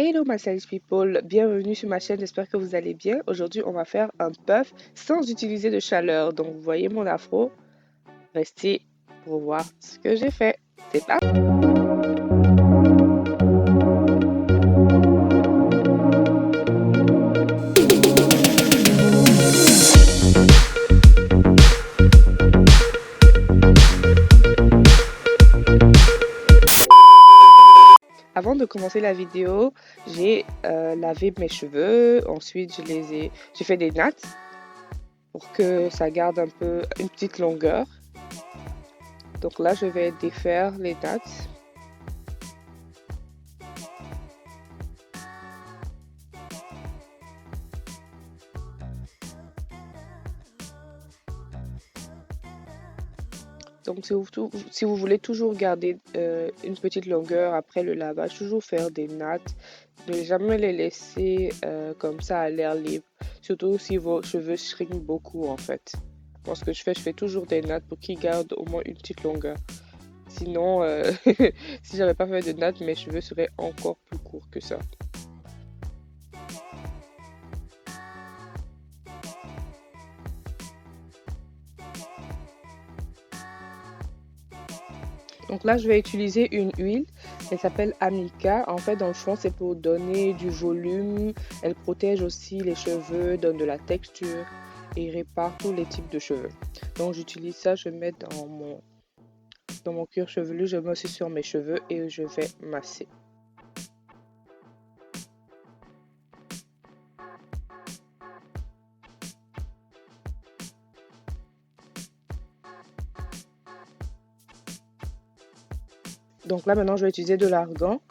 Hello my stylish people, bienvenue sur ma chaîne, j'espère que vous allez bien. Aujourd'hui on va faire un puff sans utiliser de chaleur. Donc vous voyez mon afro, restez pour voir ce que j'ai fait. C'est parti! Avant de commencer la vidéo, j'ai lavé mes cheveux, ensuite j'ai fait des nattes pour que ça garde un peu une petite longueur. Donc là je vais défaire les nattes. Donc si vous voulez toujours garder une petite longueur après le lavage, toujours faire des nattes, ne jamais les laisser comme ça à l'air libre, surtout si vos cheveux shrink beaucoup en fait. Moi ce que je fais toujours des nattes pour qu'ils gardent au moins une petite longueur. Sinon, si j'avais pas fait de nattes, mes cheveux seraient encore plus courts que ça. Donc là, je vais utiliser une huile. Elle s'appelle Amica. En fait, dans le fond, c'est pour donner du volume. Elle protège aussi les cheveux, donne de la texture et répare tous les types de cheveux. Donc j'utilise ça, je mets dans mon cuir chevelu, je mets aussi sur mes cheveux et je vais masser. Donc là, maintenant, je vais utiliser de l'argan,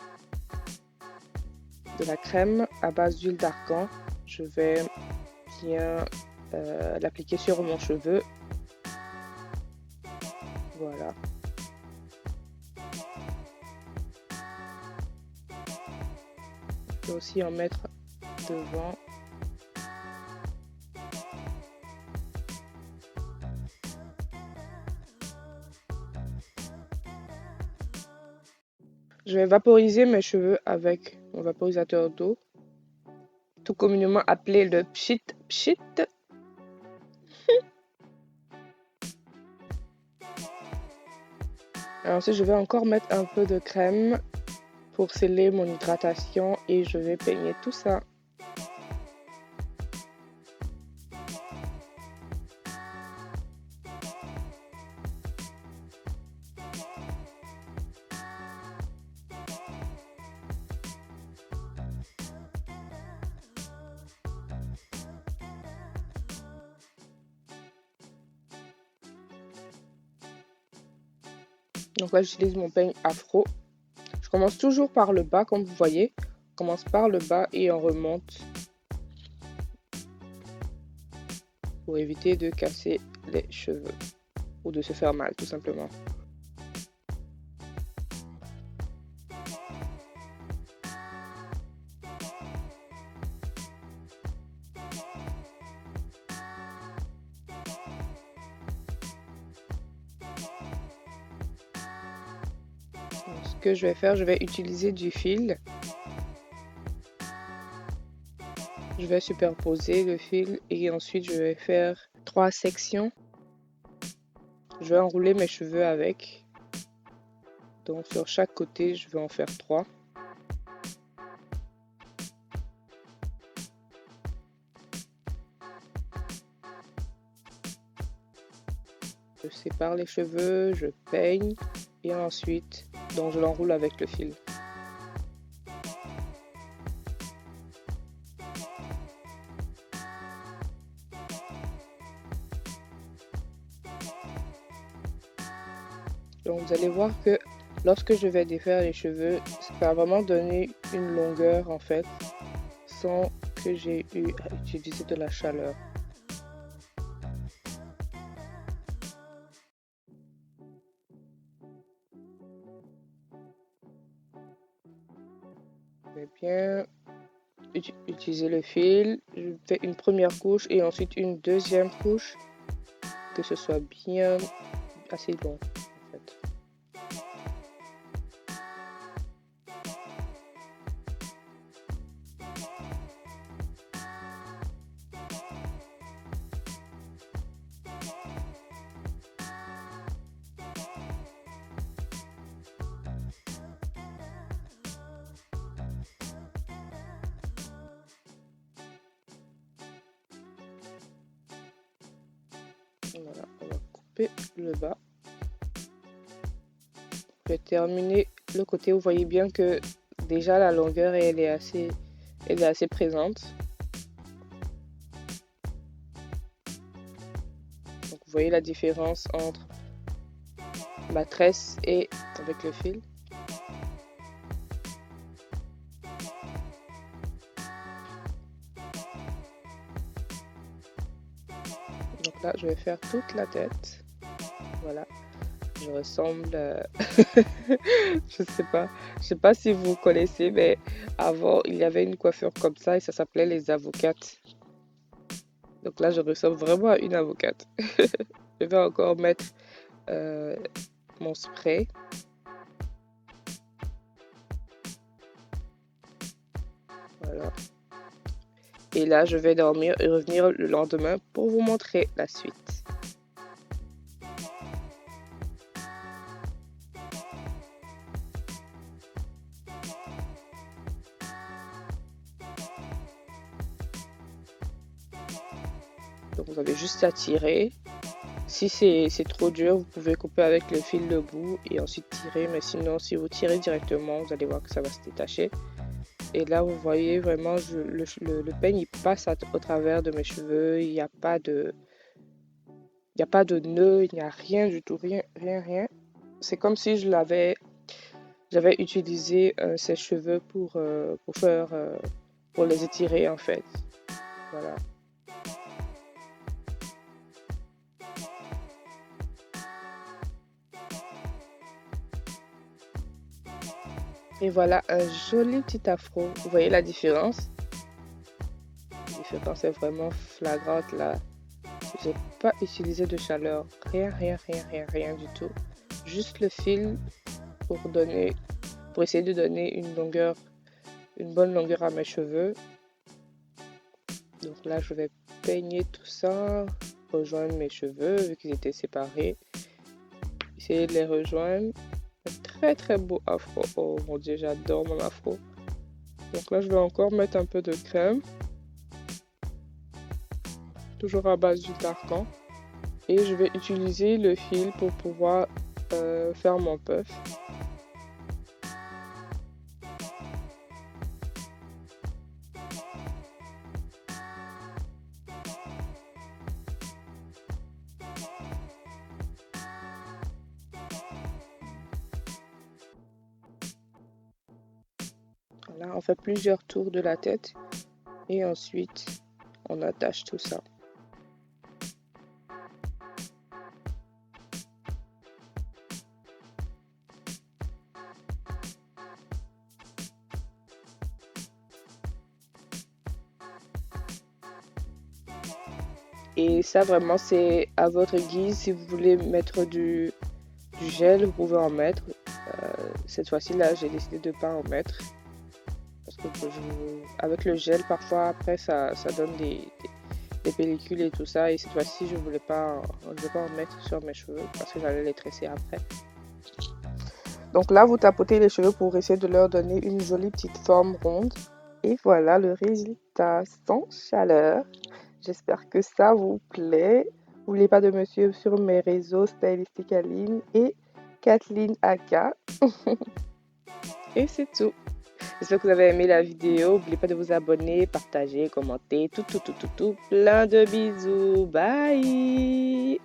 de la crème à base d'huile d'argan. Je vais bien l'appliquer sur mon cheveu. Voilà. Je peux aussi en mettre devant. Je vais vaporiser mes cheveux avec mon vaporisateur d'eau, tout communément appelé le pchit pchit. Ensuite, je vais encore mettre un peu de crème pour sceller mon hydratation et je vais peigner tout ça. Donc là, j'utilise mon peigne afro. Je commence toujours par le bas, comme vous voyez. On commence par le bas et on remonte pour éviter de casser les cheveux ou de se faire mal, tout simplement. Ce que je vais faire, je vais utiliser du fil. Je vais superposer le fil et ensuite je vais faire 3 sections. Je vais enrouler mes cheveux avec. Donc sur chaque côté, je vais en faire 3. Je sépare les cheveux, je peigne et ensuite, donc je l'enroule avec le fil. Donc vous allez voir que lorsque je vais défaire les cheveux, ça va vraiment donner une longueur en fait, sans que j'ai eu à utiliser de la chaleur. Je vais bien utiliser le fil, je fais une première couche et ensuite une deuxième couche, que ce soit bien assez long en fait. Voilà, on va couper le bas. Je vais terminer le côté. Vous voyez bien que déjà la longueur elle est assez présente. Donc vous voyez la différence entre ma tresse et avec le fil. Donc là, je vais faire toute la tête. Voilà. Je ressemble, je sais pas si vous connaissez, mais avant, il y avait une coiffure comme ça et ça s'appelait les avocates. Donc là, je ressemble vraiment à une avocate. Je vais encore mettre mon spray. Voilà. Et là, je vais dormir et revenir le lendemain pour vous montrer la suite. Donc vous avez juste à tirer. Si c'est trop dur, vous pouvez couper avec le fil de bout et ensuite tirer. Mais sinon, si vous tirez directement, vous allez voir que ça va se détacher. Et là, vous voyez vraiment, le peigne il passe au travers de mes cheveux. Il n'y a pas de nœud, il n'y a rien du tout, rien. C'est comme si j'avais utilisé ces cheveux pour les étirer en fait. Voilà. Et voilà un joli petit afro. Vous voyez la différence? La différence est vraiment flagrante là. J'ai pas utilisé de chaleur. Rien du tout. Juste le fil pour essayer de donner une bonne longueur à mes cheveux. Donc là, je vais peigner tout ça, rejoindre mes cheveux vu qu'ils étaient séparés. Essayer de les rejoindre. Très beau afro. Oh mon dieu, j'adore mon afro. Donc là, je vais encore mettre un peu de crème. Toujours à base du carcan. Et je vais utiliser le fil pour pouvoir faire mon puff. Voilà, on fait plusieurs tours de la tête et ensuite on attache tout ça. Et ça vraiment c'est à votre guise. Si vous voulez mettre du gel, vous pouvez en mettre. Cette fois-ci là, j'ai décidé de ne pas en mettre. Parce que avec le gel, parfois après ça donne des pellicules et tout ça. Et cette fois-ci, je ne voulais pas en mettre sur mes cheveux parce que j'allais les tresser après. Donc là, vous tapotez les cheveux pour essayer de leur donner une jolie petite forme ronde. Et voilà le résultat sans chaleur. J'espère que ça vous plaît. N'oubliez pas de me suivre sur mes réseaux Stylistique Aline et Kathleen Aka. Et c'est tout. J'espère que vous avez aimé la vidéo. N'oubliez pas de vous abonner, partager, commenter, tout. Plein de bisous. Bye.